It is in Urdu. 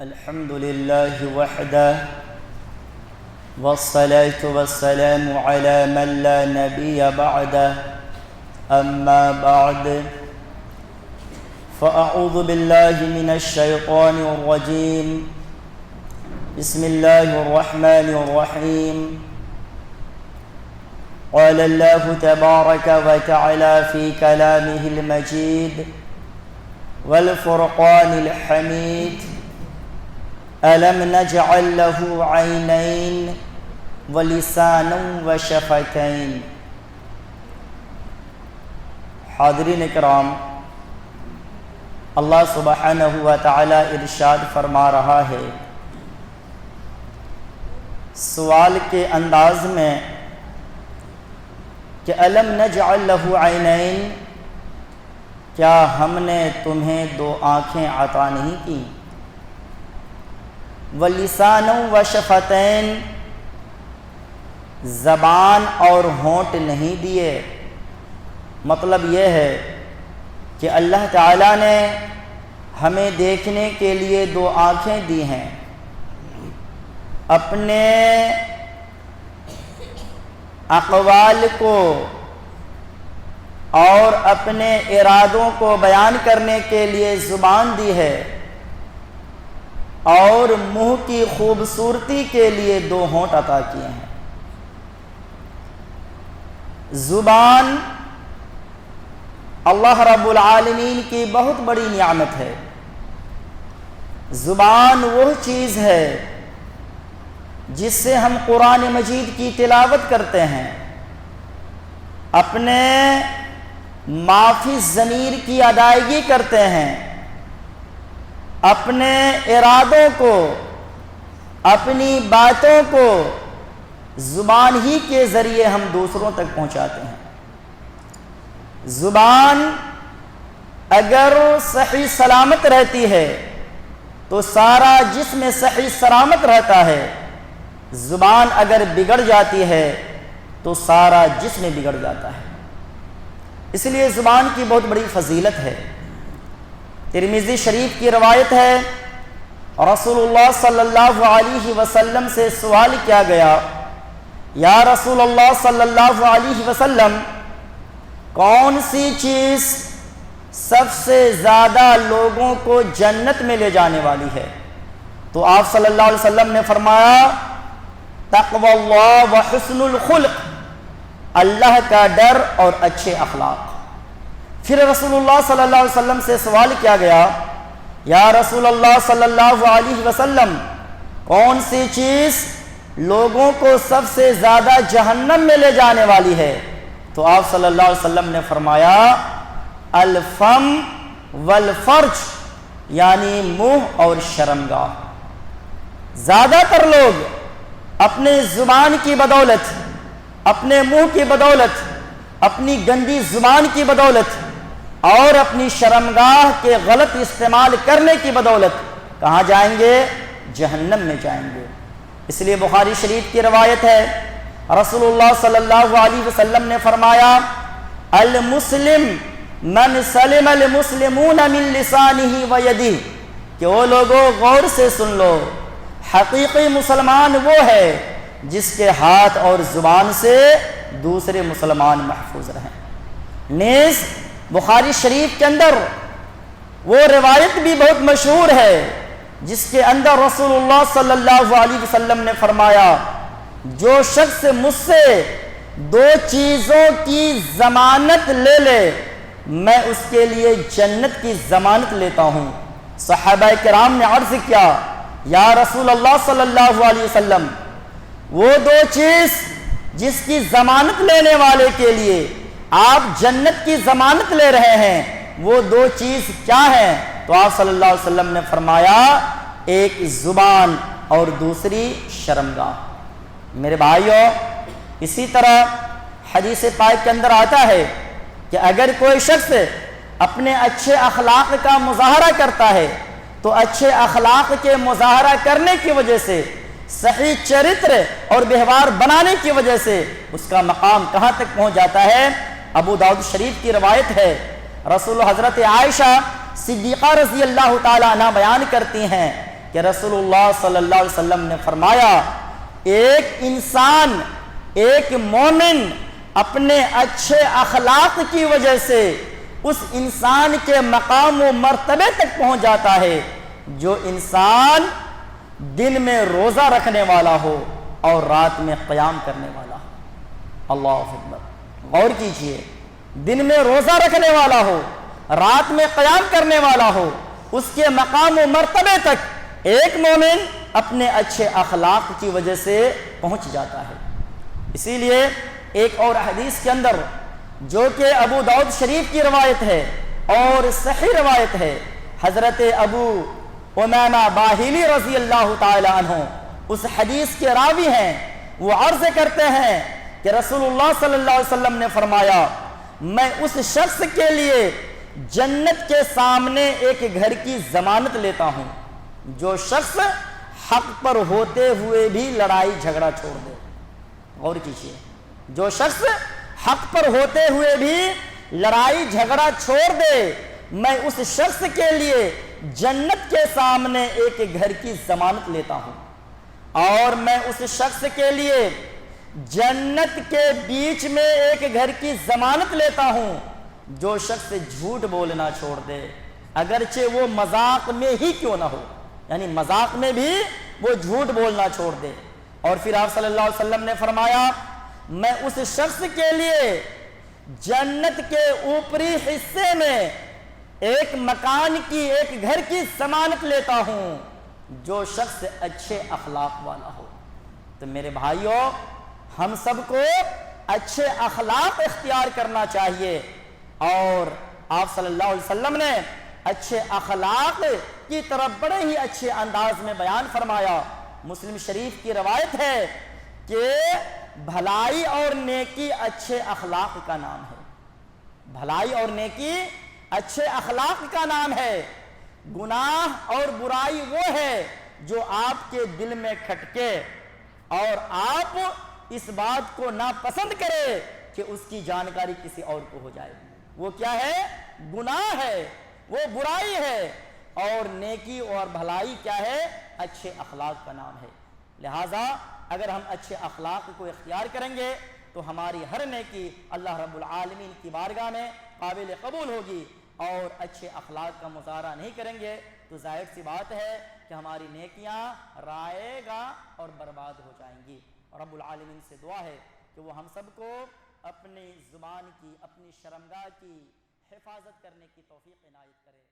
الحمد لله وحده والصلاة والسلام على من لا نبي بعده أما بعد فأعوذ بالله من الشيطان الرجيم بسم الله الرحمن الرحيم قال الله تبارك وتعالى في كلامه المجيد والفرقان الحميد ألم نجعل له عينين ولسانا وشفتين۔ حاضرین اکرام، اللہ سبحانہ و تعالی ارشاد فرما رہا ہے سوال کے انداز میں کہ الم نجعل له عینین، کیا ہم نے تمہیں دو آنکھیں عطا نہیں کی، وَلِسَانًا وَشَفَتَيْن، زبان اور ہونٹ نہیں دیے۔ مطلب یہ ہے کہ اللہ تعالیٰ نے ہمیں دیکھنے کے لیے دو آنکھیں دی ہیں، اپنے اقوال کو اور اپنے ارادوں کو بیان کرنے کے لیے زبان دی ہے، اور منہ کی خوبصورتی کے لیے دو ہونٹ عطا کیے ہیں۔ زبان اللہ رب العالمین کی بہت بڑی نعمت ہے۔ زبان وہ چیز ہے جس سے ہم قرآن مجید کی تلاوت کرتے ہیں، اپنے معافی ضمیر کی ادائیگی کرتے ہیں، اپنے ارادوں کو، اپنی باتوں کو زبان ہی کے ذریعے ہم دوسروں تک پہنچاتے ہیں۔ زبان اگر صحیح سلامت رہتی ہے تو سارا جسم صحیح سلامت رہتا ہے، زبان اگر بگڑ جاتی ہے تو سارا جسم بگڑ جاتا ہے۔ اس لیے زبان کی بہت بڑی فضیلت ہے۔ ترمذی شریف کی روایت ہے، رسول اللہ صلی اللہ علیہ وسلم سے سوال کیا گیا، یا رسول اللہ صلی اللہ علیہ وسلم، کون سی چیز سب سے زیادہ لوگوں کو جنت میں لے جانے والی ہے؟ تو آپ صلی اللہ علیہ وسلم نے فرمایا، تقوی اللہ و حسن الخلق، اللہ کا ڈر اور اچھے اخلاق۔ پھر رسول اللہ صلی اللہ علیہ وسلم سے سوال کیا گیا، یا رسول اللہ صلی اللہ علیہ وسلم، کون سی چیز لوگوں کو سب سے زیادہ جہنم میں لے جانے والی ہے؟ تو آپ صلی اللہ علیہ وسلم نے فرمایا، الفم والفرج، یعنی منہ اور شرمگاہ۔ زیادہ تر لوگ اپنے زبان کی بدولت، اپنے منہ کی بدولت، اپنی گندی زبان کی بدولت اور اپنی شرمگاہ کے غلط استعمال کرنے کی بدولت کہاں جائیں گے؟ جہنم میں جائیں گے۔ اس لیے بخاری شریف کی روایت ہے، رسول اللہ صلی اللہ علیہ وسلم نے فرمایا، المسلم من سلم المسلمون من لسانہ و یدہ، کہ وہ لوگوں غور سے سن لو، حقیقی مسلمان وہ ہے جس کے ہاتھ اور زبان سے دوسرے مسلمان محفوظ رہیں۔ نیز بخاری شریف کے اندر وہ روایت بھی بہت مشہور ہے جس کے اندر رسول اللہ صلی اللہ علیہ وسلم نے فرمایا، جو شخص مجھ سے دو چیزوں کی ضمانت لے لے، میں اس کے لیے جنت کی ضمانت لیتا ہوں۔ صحابہ کرام نے عرض کیا، یا رسول اللہ صلی اللہ علیہ وسلم، وہ دو چیز جس کی ضمانت لینے والے کے لیے آپ جنت کی ضمانت لے رہے ہیں، وہ دو چیز کیا ہیں؟ تو آپ صلی اللہ علیہ وسلم نے فرمایا، ایک زبان اور دوسری شرمگاہ۔ میرے بھائیوں، اسی طرح حدیث پاک کے اندر آتا ہے کہ اگر کوئی شخص اپنے اچھے اخلاق کا مظاہرہ کرتا ہے تو اچھے اخلاق کے مظاہرہ کرنے کی وجہ سے، صحیح چرتر اور ویوہار بنانے کی وجہ سے اس کا مقام کہاں تک پہنچ جاتا ہے؟ ابو داؤد شریف کی روایت ہے، رسول حضرت عائشہ صدیقہ رضی اللہ تعالیٰ عنہ بیان کرتی ہیں کہ رسول اللہ صلی اللہ علیہ وسلم نے فرمایا ایک انسان، ایک مومن اپنے اچھے اخلاق کی وجہ سے اس انسان کے مقام و مرتبے تک پہنچ جاتا ہے جو انسان دن میں روزہ رکھنے والا ہو اور رات میں قیام کرنے والا ہو۔ اللہ اکبر، غور کیجئے، دن میں روزہ رکھنے والا ہو، رات میں قیام کرنے والا ہو، اس کے مقام و مرتبے تک ایک مومن اپنے اچھے اخلاق کی وجہ سے پہنچ جاتا ہے۔ اسی لیے ایک اور حدیث کے اندر جو کہ ابو داؤد شریف کی روایت ہے اور صحیح روایت ہے، حضرت ابو امامہ باہلی رضی اللہ تعالی عنہ اس حدیث کے راوی ہیں، وہ عرض کرتے ہیں کہ رسول اللہ صلی اللہ علیہ وسلم نے فرمایا میں اس شخص کے لیے جنت کے سامنے ایک گھر کی ضمانت لیتا ہوں جو شخص حق پر ہوتے ہوئے بھی لڑائی جھگڑا چھوڑ دے۔ غور کیجیے، جو شخص حق پر ہوتے ہوئے بھی لڑائی جھگڑا چھوڑ دے، میں اس شخص کے لیے جنت کے سامنے ایک گھر کی ضمانت لیتا ہوں، اور میں اس شخص کے لیے جنت کے بیچ میں ایک گھر کی ضمانت لیتا ہوں جو شخص جھوٹ بولنا چھوڑ دے، اگرچہ وہ مذاق میں ہی کیوں نہ ہو، یعنی مذاق میں بھی وہ جھوٹ بولنا چھوڑ دے۔ اور پھر آپ صلی اللہ علیہ وسلم نے فرمایا میں اس شخص کے لیے جنت کے اوپری حصے میں ایک مکان کی، ایک گھر کی ضمانت لیتا ہوں جو شخص اچھے اخلاق والا ہو۔ تو میرے بھائیوں، ہم سب کو اچھے اخلاق اختیار کرنا چاہیے، اور آپ صلی اللہ علیہ وسلم نے اچھے اخلاق کی طرف بڑے ہی اچھے انداز میں بیان فرمایا۔ مسلم شریف کی روایت ہے کہ بھلائی اور نیکی اچھے اخلاق کا نام ہے۔ بھلائی اور نیکی اچھے اخلاق کا نام ہے۔ گناہ اور برائی وہ ہے جو آپ کے دل میں کھٹکے اور آپ اس بات کو ناپسند کرے کہ اس کی جانکاری کسی اور کو ہو جائے، وہ کیا ہے؟ گناہ ہے، وہ برائی ہے۔ اور نیکی اور بھلائی کیا ہے؟ اچھے اخلاق کا نام ہے۔ لہٰذا اگر ہم اچھے اخلاق کو اختیار کریں گے تو ہماری ہر نیکی اللہ رب العالمین کی بارگاہ میں قابل قبول ہوگی، اور اچھے اخلاق کا مظاہرہ نہیں کریں گے تو ظاہر سی بات ہے کہ ہماری نیکیاں رائے گا اور برباد ہو جائیں گی۔ رب العالمین سے دعا ہے کہ وہ ہم سب کو اپنی زبان کی، اپنی شرمگاہ کی حفاظت کرنے کی توفیق عنایت کرے۔